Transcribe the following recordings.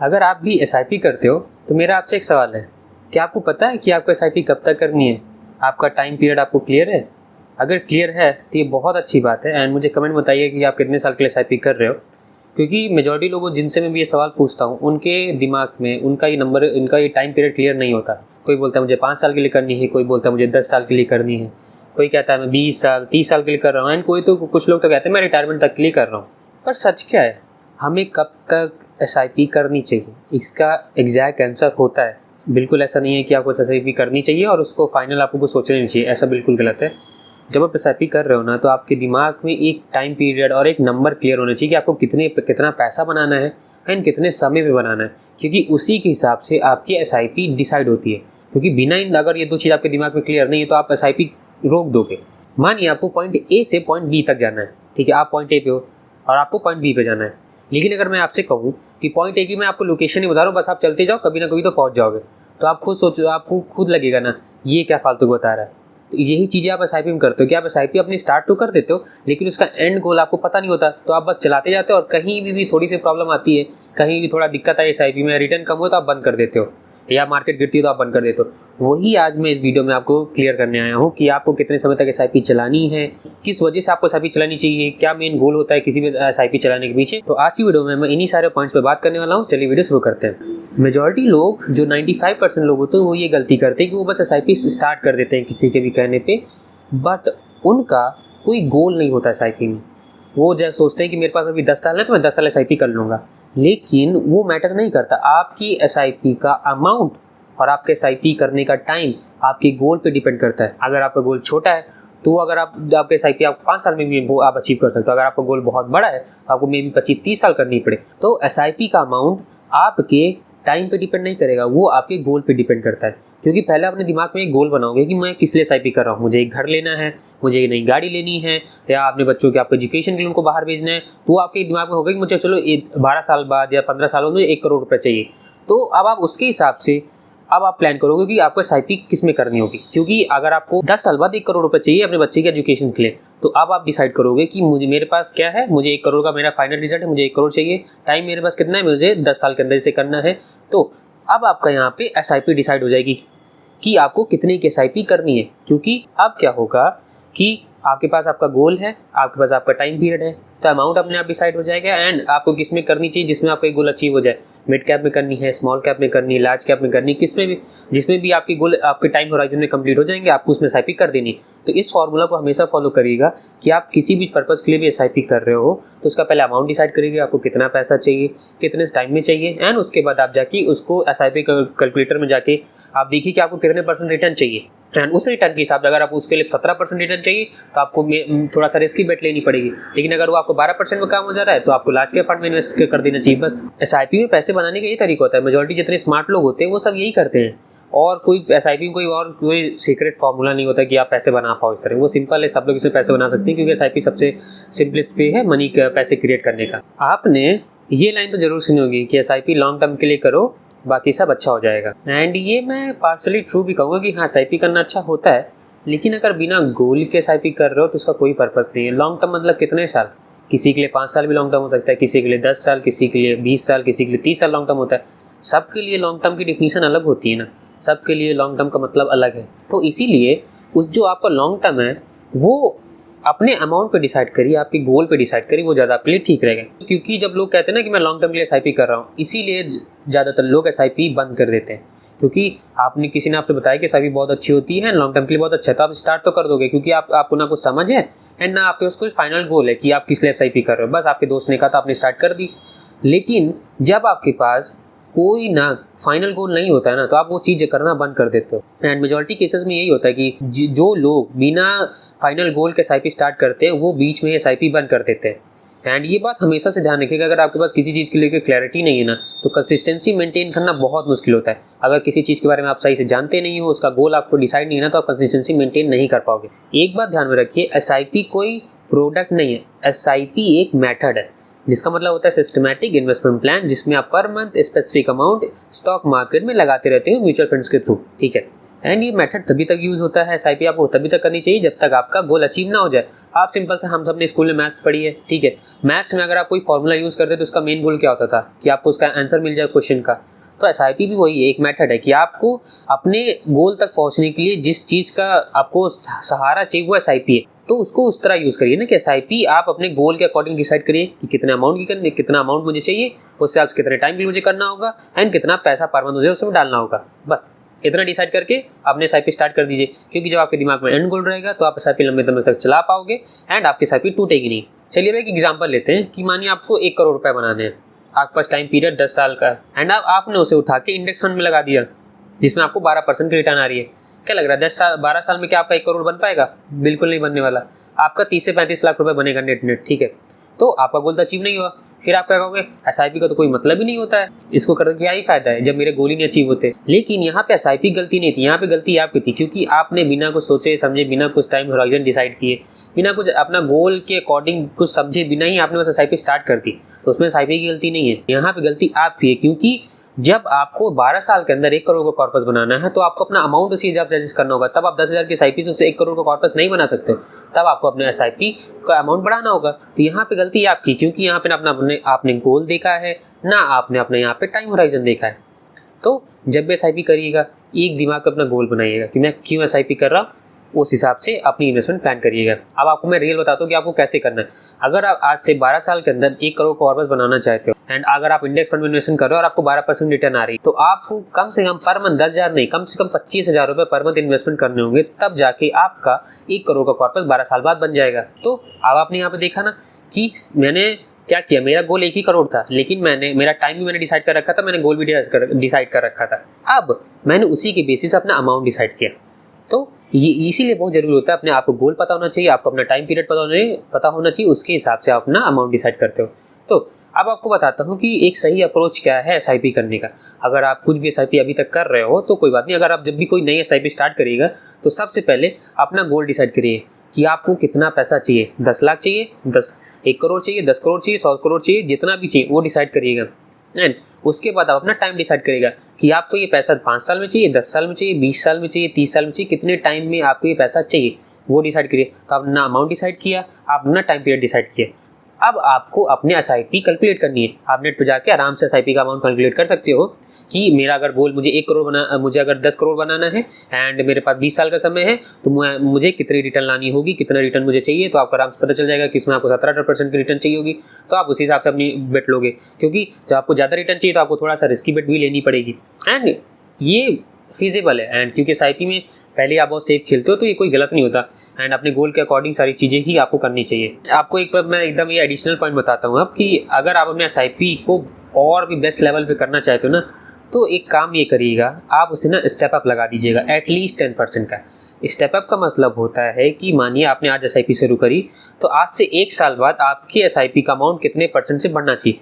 अगर आप भी एसआईपी करते हो तो मेरा आपसे एक सवाल है, क्या आपको पता है कि आपको एसआईपी कब तक करनी है? आपका टाइम पीरियड आपको क्लियर है? अगर क्लियर है तो ये बहुत अच्छी बात है। एंड मुझे कमेंट बताइए कि आप कितने साल के लिए एसआईपी कर रहे हो, क्योंकि मेजॉरिटी लोगों जिनसे मैं भी ये सवाल पूछता हूँ उनके दिमाग में उनका ये टाइम पीरियड क्लियर नहीं होता। कोई बोलता है मुझे 5 साल के लिए करनी है, कोई बोलता है मुझे 10 साल के लिए करनी है, कोई कहता है मैं 20 साल 30 साल के लिए कर रहा हूँ, एंड कुछ लोग तो कहते हैं मैं रिटायरमेंट तक के लिए कर रहा हूँ। पर सच क्या है, हमें कब तक एसआईपी करनी चाहिए? इसका एग्जैक्ट आंसर होता है, बिल्कुल ऐसा नहीं है कि आपको एसआईपी करनी चाहिए और उसको फाइनल आपको सोचना नहीं चाहिए, ऐसा बिल्कुल गलत है। जब आप एसआईपी कर रहे हो ना, तो आपके दिमाग में एक टाइम पीरियड और एक नंबर क्लियर होना चाहिए कि आपको कितना पैसा बनाना है एंड कितने समय में बनाना है, क्योंकि उसी के हिसाब से आपकी एसआईपी डिसाइड होती है। क्योंकि बिना अगर ये दो चीज़ आपके दिमाग में क्लियर नहीं है तो आप एसआईपी रोक दोगे। मानिए आपको पॉइंट ए से पॉइंट बी तक जाना है, ठीक है, आप पॉइंट ए पे हो और आपको पॉइंट बी पे जाना है। लेकिन अगर मैं आपसे कहूँ कि पॉइंट ए की मैं आपको लोकेशन नहीं बता रहा हूँ, बस आप चलते जाओ, कभी ना कभी तो पहुँच जाओगे, तो आप खुद सोचो, आपको खुद लगेगा ना ये क्या फालतू बता रहा है। तो यही चीज़ें आप एसआईपी में करते हो कि आप एसआईपी अपनी स्टार्ट तो कर देते हो, लेकिन उसका एंड गोल आपको पता नहीं होता, तो आप बस चलाते जाते हो और कहीं भी थोड़ी सी प्रॉब्लम आती है, कहीं भी थोड़ा दिक्कत आई एसआईपी में, रिटर्न कम हो तो आप बंद कर देते हो, या मार्केट गिरती है तो आप बंद कर देते हो। वही आज मैं इस वीडियो में आपको क्लियर करने आया हूँ कि आपको कितने समय तक एसआईपी चलानी है, किस वजह से आपको एसआईपी चलानी चाहिए, क्या मेन गोल होता है किसी भी एसआईपी चलाने के पीछे। तो आज की वीडियो में मैं इन्हीं सारे पॉइंट्स पे बात करने वाला हूँ। चलिए वीडियो शुरू करते हैं। मेजॉरिटी लोग, जो 95% लोग होते हैं, वो ये गलती करते हैं कि वो बस एसआईपी स्टार्ट कर देते हैं किसी के भी कहने पर, बट उनका कोई गोल नहीं होता एसआईपी में। वो जब सोचते हैं कि मेरे पास अभी 10 साल है तो मैं 10 साल एसआईपी कर लूँगा, लेकिन वो मैटर नहीं करता। आपकी एसआईपी का अमाउंट और आपके एसआईपी करने का टाइम आपके गोल पे डिपेंड करता है। अगर आपका गोल छोटा है तो अगर आपके एसआईपी आप 5 साल में भी वो आप अचीव कर सकते हो। अगर आपका गोल बहुत बड़ा है तो आपको मे बी 25-30 साल करनी पड़े। तो एसआईपी का अमाउंट आपके टाइम पे डिपेंड नहीं करेगा, वो आपके गोल पे डिपेंड करता है। क्योंकि पहले अपने दिमाग में एक गोल बनाओगे कि मैं किस लिए एसआईपी कर रहा हूँ। मुझे एक घर लेना है, मुझे एक नई गाड़ी लेनी है, या अपने बच्चों के आपको एजुकेशन के लिए उनको बाहर भेजना है, तो आपके दिमाग में होगा कि मुझे चलो 12 साल बाद या 15 साल बाद मुझे 1 करोड़ रुपये चाहिए। तो अब आप उसके हिसाब से अब आप प्लान करोगे कि आपको एसआईपी किस में करनी होगी। क्योंकि अगर आपको 10 साल बाद 1 करोड़ रुपये चाहिए अपने बच्चे के एजुकेशन के लिए, तो अब आप डिसाइड करोगे कि मेरे पास क्या है, मुझे 1 करोड़ का मेरा फाइनल रिजल्ट है, मुझे 1 करोड़ चाहिए, टाइम मेरे पास कितना है, मुझे 10 साल के अंदर इसे करना है। तो अब आपका यहाँ पे एसआईपी डिसाइड हो जाएगी कि आपको कितने की एसआईपी करनी है। क्योंकि अब क्या होगा कि आपके पास आपका गोल है, आपके पास आपका टाइम पीरियड है, तो अमाउंट अपने आप डिसाइड हो जाएगा। एंड आपको किस में करनी चाहिए, जिसमें आपका गोल अचीव हो जाए। मिड कैप में करनी है, स्मॉल कैप में करनी है, लार्ज कैप में करनी, किसमें भी, जिसमें भी आपकी गोल आपके टाइम होराइजन में कंप्लीट हो जाएंगे, आपको उसमें एसआईपी कर देनी। तो इस फॉर्मूला को हमेशा फॉलो करिएगा कि आप किसी भी पर्पज़ के लिए भी एसआईपी कर रहे हो तो उसका पहले अमाउंट डिसाइड करिएगा, आपको कितना पैसा चाहिए, कितने टाइम में चाहिए, एंड उसके बाद आप जाके उसको एसआईपी कैलकुलेटर में जाके आप देखिए कि आपको कितने % रिटर्न चाहिए। एंड उस रिटर्न के हिसाब से अगर आप उसके लिए 17% रिटर्न चाहिए तो आपको थोड़ा सा रिस्की बेट लेनी पड़ेगी। लेकिन अगर वो आपको 12% में काम हो जा रहा है तो आपको लार्ज कैप फंड में इन्वेस्ट कर देना चाहिए। बस एसआईपी में पैसे बनाने का यही तरीका होता है। मेजॉरिटी जितने स्मार्ट लोग होते हैं वो सब यही करते हैं, और कोई एसआईपी में कोई सीक्रेट फार्मूला नहीं होता कि आप पैसे बना पाओ इस तरह। वो सिंपल है, सब लोग इसमें पैसे बना सकते हैं, क्योंकि एसआईपी सबसे सिंपलेस्ट वे है पैसे क्रिएट करने का। आपने ये लाइन तो जरूर सुनी होगी कि एसआईपी लॉन्ग टर्म के लिए करो, बाकी सब अच्छा हो जाएगा। एंड ये मैं पार्शली ट्रू भी कहूँगा कि हाँ, एसआईपी करना अच्छा होता है, लेकिन अगर बिना गोल के एसआईपी कर रहे हो तो उसका कोई पर्पस नहीं है। लॉन्ग टर्म मतलब कितने साल? किसी के लिए 5 साल भी लॉन्ग टर्म हो सकता है, किसी के लिए 10 साल, किसी के लिए 20 साल, किसी के लिए 30 साल लॉन्ग टर्म होता है। सबके लिए लॉन्ग टर्म की डिफिनीशन अलग होती है ना, सबके लिए लॉन्ग टर्म का मतलब अलग है। तो इसीलिए उस जो आपका लॉन्ग टर्म है वो अपने अमाउंट पे डिसाइड करिए, आपके गोल पे डिसाइड करिए, वो ज़्यादा आपके लिए ठीक रहेगा। क्योंकि जब लोग कहते हैं ना कि मैं लॉन्ग टर्म के लिए एसआईपी कर रहा हूँ, इसीलिए ज़्यादातर लोग एसआईपी बंद कर देते हैं। क्योंकि किसी ने आपसे बताया कि एसआईपी बहुत अच्छी होती है, लॉन्ग टर्म के लिए बहुत अच्छा है, तो आप स्टार्ट तो कर दोगे, क्योंकि आपको ना कुछ समझ है एंड ना आपके उसको फाइनल गोल है कि आप किस लिए एसआईपी कर रहे हो। बस आपके दोस्त ने कहा तो आपने स्टार्ट कर दी। लेकिन जब आपके पास कोई ना फाइनल गोल नहीं होता है ना, तो आप वो चीज़ें करना बंद कर देते हो। एंड मेजॉरिटी केसेस में यही होता है कि जो लोग बिना फाइनल गोल के एसआईपी स्टार्ट करते हैं वो बीच में एसआईपी बंद कर देते हैं। एंड ये बात हमेशा से ध्यान रखिएगा, अगर आपके पास किसी चीज़ के लिए क्लैरिटी नहीं है ना, तो कंसिस्टेंसी मेंटेन करना बहुत मुश्किल होता है। अगर किसी चीज़ के बारे में आप सही से जानते नहीं हो, उसका गोल आपको डिसाइड नहीं है ना, तो आप कंसिस्टेंसी मेंटेन नहीं कर पाओगे। एक बात ध्यान में रखिए, एसआईपी कोई प्रोडक्ट नहीं है, एसआईपी एक मेथड है, जिसका मतलब होता है सिस्टमैटिक इन्वेस्टमेंट प्लान, जिसमें आप per month specific amount stock market में लगाते रहते हो म्यूचुअल फंड्स के थ्रू। ठीक है, एंड ये मेथड तभी तक यूज़ होता है, एसआईपी आपको तभी तक करनी चाहिए जब तक आपका गोल अचीव ना हो जाए। आप सिंपल से, हम सबने स्कूल में मैथ्स पढ़ी है, ठीक है, मैथ्स में अगर आप कोई फॉर्मूला यूज़ करते तो उसका मेन गोल क्या होता था कि आपको उसका आंसर मिल जाए क्वेश्चन का। तो एसआईपी भी वही है, एक मेथड है कि आपको अपने गोल तक पहुंचने के लिए जिस चीज़ का आपको सहारा चाहिए वो एसआईपी है, तो उसको उस तरह यूज़ करिए ना कि एसआईपी आप अपने गोल के अकॉर्डिंग डिसाइड करिए कि कितना अमाउंट की करनी, कितना अमाउंट मुझे चाहिए, उससे आप कितने टाइम के लिए मुझे करना होगा एंड कितना पैसा पर मंथ मुझे उसमें डालना होगा। बस इतना डिसाइड करके अपने एसआईपी स्टार्ट कर दीजिए, क्योंकि जब आपके दिमाग में एंड गोल रहेगा तो आप एसआईपी लंबे समय तक चला पाओगे एंड आपकी एसआईपी टूटेगी नहीं। चलिए अब एक एग्जांपल लेते हैं कि मानिए आपको 1 करोड़ रुपए बनाने हैं, आपके पास टाइम पीरियड 10 साल का है एंड आपने उसे उठा के इंडेक्स फंड में लगा दिया जिसमें आपको 12% की रिटर्न आ रही है। क्या लग रहा है 12 साल में क्या आपका 1 करोड़ बन पाएगा? बिल्कुल नहीं बनने वाला। आपका 30 से 35 लाख रुपए बनेगा नेट, ठीक है, तो आपका गोल तो अचीव नहीं हुआ। फिर आप क्या कहोगे, एसआईपी का तो कोई मतलब ही नहीं होता है, इसको करके क्या ही फायदा है जब मेरे गोल ही नहीं अचीव होते। लेकिन यहाँ पे एसआईपी गलती नहीं थी, यहाँ पे गलती आपकी थी, क्योंकि आपने बिना कुछ सोचे समझे, बिना कुछ टाइम होराइजन डिसाइड किए, बिना कुछ अपना गोल के अकॉर्डिंग कुछ समझे बिना ही आपने बस एसआईपी स्टार्ट कर दी। तो उसमें एसआईपी की गलती नहीं है, यहाँ पे गलती आपकी है, क्योंकि जब आपको 12 साल के अंदर 1 करोड़ का कॉर्पस बनाना है तो आपको अपना अमाउंट उसी हिसाब से एडजस्ट करना होगा। तब आप 10,000 की एसआईपी से उससे 1 करोड़ का कॉर्पस नहीं बना सकते, तब आपको अपने एसआईपी का अमाउंट बढ़ाना होगा। तो यहाँ पे गलती आपकी, क्योंकि यहाँ पे ना आपने गोल देखा है, ना आपने अपने यहाँ पे टाइम होराइजन देखा है। तो जब भी एसआईपी करिएगा, एक दिमाग का अपना गोल बनाइएगा कि मैं क्यों एसआईपी कर रहा हूँ, उस हिसाब से अपनी इन्वेस्टमेंट प्लान करिएगा। अब आपको मैं रियल बताता हूँ कि आपको कैसे करना है। अगर आप आज से 12 साल के अंदर 1 करोड़ कॉर्पस बनाना चाहते हो एंड अगर आप इंडेक्स फंड में इन्वेस्टमेंट कर रहे हो और आपको 12% रिटर्न आ रही है, तो आपको कम से कम पर मंथ 10,000 नहीं, कम से कम 25,000 रुपये पर मंथ इन्वेस्टमेंट करने होंगे, तब जाके आपका 1 करोड़ का कॉर्पस 12 साल बाद बन जाएगा। तो अब आपने यहाँ पे देखा ना कि मैंने क्या किया, मेरा गोल 1 ही करोड़ था, लेकिन मेरा टाइम भी मैंने डिसाइड कर रखा था, मैंने गोल भी डिसाइड कर रखा था। अब मैंने उसी के बेसिस अपना अमाउंट डिसाइड किया। तो ये इसीलिए बहुत जरूरी होता है, अपने आपको गोल पता होना चाहिए, आपको अपना टाइम पीरियड पता होना चाहिए, उसके हिसाब से आप अपना अमाउंट डिसाइड करते हो। तो अब आपको बताता हूँ कि एक सही अप्रोच क्या है एसआईपी करने का। अगर आप कुछ भी एसआईपी अभी तक कर रहे हो तो कोई बात नहीं, अगर आप जब भी कोई नई एसआईपी स्टार्ट करिएगा तो सबसे पहले अपना गोल डिसाइड करिए कि आपको कितना पैसा चाहिए। 10 लाख चाहिए, 1 करोड़ चाहिए, 10 करोड़ चाहिए, 100 करोड़ चाहिए, जितना भी चाहिए वो डिसाइड करिएगा। एंड उसके बाद आप अपना टाइम डिसाइड करेगा कि आपको ये पैसा 5 साल में चाहिए, 10 साल में चाहिए, 20 साल में चाहिए, 30 साल में चाहिए, कितने टाइम में आपको ये पैसा चाहिए वो डिसाइड करिए। तो आपने अमाउंट डिसाइड किया, आपने टाइम पीरियड डिसाइड किया। अब आपको अपने एसआईपी कैलकुलेट करनी है। आप नेट पर जाके आराम से एसआईपी का अमाउंट कैलकुलेट कर सकते हो कि मेरा अगर गोल मुझे 1 करोड़ मुझे अगर 10 करोड़ बनाना है एंड मेरे पास 20 साल का समय है, तो मुझे कितनी रिटर्न लानी होगी, कितना रिटर्न मुझे चाहिए, तो आपको आराम से पता चल जाएगा कि इसमें आपको 17% की रिटर्न चाहिए होगी। तो आप उसी हिसाब से अपनी बेट लोगे, क्योंकि जब आपको ज़्यादा रिटर्न चाहिए तो आपको थोड़ा सा रिस्की बेट भी लेनी पड़ेगी एंड ये फीजेबल है। एंड क्योंकि एसआईपी में पहले आप बहुत सेफ खेलते हो तो ये कोई गलत नहीं होता एंड अपने गोल के अकॉर्डिंग सारी चीज़ें ही आपको करनी चाहिए। आपको एक बार मैं एकदम ये एडिशनल पॉइंट बताता हूँ अब कि अगर आप अपने एसआईपी को और भी बेस्ट लेवल पे करना चाहते हो ना, तो एक काम ये करिएगा, आप उसे ना स्टेप अप लगा दीजिएगा एटलीस्ट 10% का। स्टेप अप का मतलब होता है कि मानिए आपने आज एसआईपी शुरू करी, तो आज से 1 साल बाद आपकी एसआईपी का अमाउंट कितने % से बढ़ना चाहिए।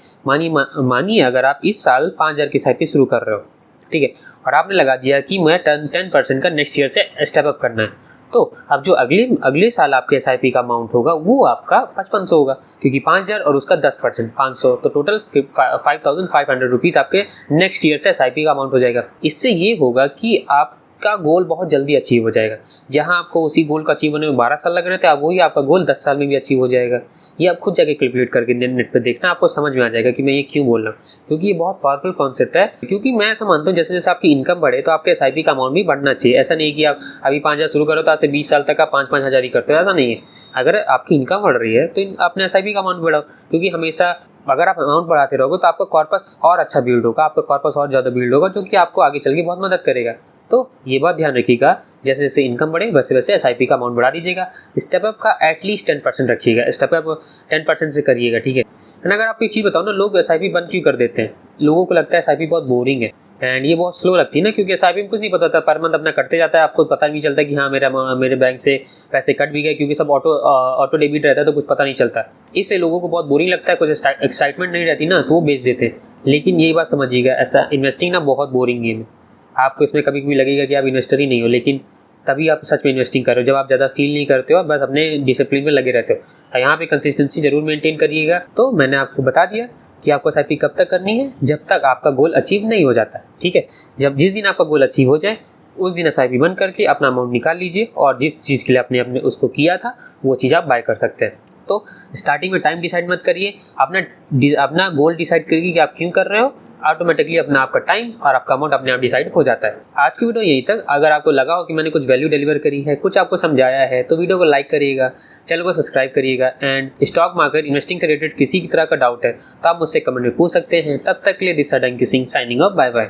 मानिए अगर आप इस साल 5,000 की एसआईपी शुरू कर रहे हो, ठीक है, और आपने लगा दिया कि मैं 10% का नेक्स्ट ईयर से स्टेप अप करना है, तो अब जो अगले साल आपके एसआईपी का अमाउंट होगा वो आपका 5500 होगा, क्योंकि 5,000 और उसका 10% 500, तो टोटल 5,500 रुपीज़ आपके नेक्स्ट ईयर से एसआईपी का अमाउंट हो जाएगा। इससे ये होगा कि आपका गोल बहुत जल्दी अचीव हो जाएगा। जहाँ आपको उसी गोल का अचीव होने में 12 साल लग रहे थे, अब वही आपका गोल 10 साल में भी अचीव हो जाएगा। ये आप खुद जाके कैलकुलेट करके नेट पे देखना, आपको समझ में आ जाएगा कि मैं ये क्यों बोल रहा हूँ, क्योंकि ये बहुत पावरफुल कॉन्सेप्ट है। क्योंकि मैं ऐसा मानता हूँ जैसे जैसे आपकी इनकम बढ़े तो आपके एसआईपी का अमाउंट भी बढ़ना चाहिए। ऐसा नहीं कि आप अभी 5,000 शुरू करो तो आज से 20 साल तक का 5-5 हज़ार ही करते हो, ऐसा नहीं है। अगर आपकी इनकम बढ़ रही है तो अपने एसआईपी का अमाउंट बढ़ाओ, क्योंकि हमेशा अगर आप अमाउंट बढ़ाते रहोगे तो आपका कॉर्पस और अच्छा बिल्ड होगा, आपका कॉर्पस और ज़्यादा बिल्ड होगा, जो कि आपको आगे चल के बहुत मदद करेगा। तो ये बात ध्यान रखिएगा, जैसे जैसे इनकम बढ़े वैसे वैसे एसआईपी का अमाउंट बढ़ा दीजिएगा। स्टेप अप का एटलीस्ट 10% रखिएगा, स्टेप अप 10% से करिएगा, ठीक है। एंड अगर आपको एक चीज़ बताओ ना, लोग एसआईपी बंद क्यों कर देते हैं? लोगों को लगता है एसआईपी बहुत बोरिंग है एंड ये बहुत स्लो लगती है ना, क्योंकि एसआईपी में कुछ नहीं पता था, पर मंथ अपना कटते जाता है, आपको पता नहीं चलता कि हाँ मेरे बैंक से पैसे कट भी गए, क्योंकि सब ऑटो डेबिट रहता है तो कुछ पता नहीं चलता। इसलिए लोगों को बहुत बोरिंग लगता है, कुछ एक्साइटमेंट नहीं रहती ना, तो वो बेच देते हैं। लेकिन यही बात समझिएगा, ऐसा इन्वेस्टिंग ना बहुत बोरिंग गेम है। आपको इसमें कभी कभी लगेगा कि आप इन्वेस्टर ही नहीं हो, लेकिन तभी आप सच में इन्वेस्टिंग कर रहे हो जब आप ज़्यादा फील नहीं करते हो, बस अपने डिसिप्लिन में लगे रहते हो। यहाँ पे कंसिस्टेंसी जरूर मेंटेन करिएगा। तो मैंने आपको बता दिया कि आपको एसआईपी कब तक करनी है, जब तक आपका गोल अचीव नहीं हो जाता, ठीक है। जिस दिन आपका गोल अचीव हो जाए उस दिन SIP बंद करके अपना अमाउंट निकाल लीजिए और जिस चीज़ के लिए आपने अपने उसको किया था वो चीज़ आप बाय कर सकते हैं। तो स्टार्टिंग में टाइम डिसाइड मत करिए, अपना गोल डिसाइड करिए कि आप क्यों कर रहे हो। ऑटोमेटिकली अपना आपका टाइम और आपका अमाउंट अपने आप डिसाइड हो जाता है। आज की वीडियो यहीं तक। अगर आपको लगा हो कि मैंने कुछ वैल्यू डिलीवर करी है, कुछ आपको समझाया है, तो वीडियो को लाइक करिएगा, चैनल को सब्सक्राइब करिएगा। एंड स्टॉक मार्केट इन्वेस्टिंग से रिलेटेड किसी भी तरह का डाउट है तो आप मुझसे कमेंट में पूछ सकते हैं। तब तक के लिए this is Dunki Singh signing off. Bye bye.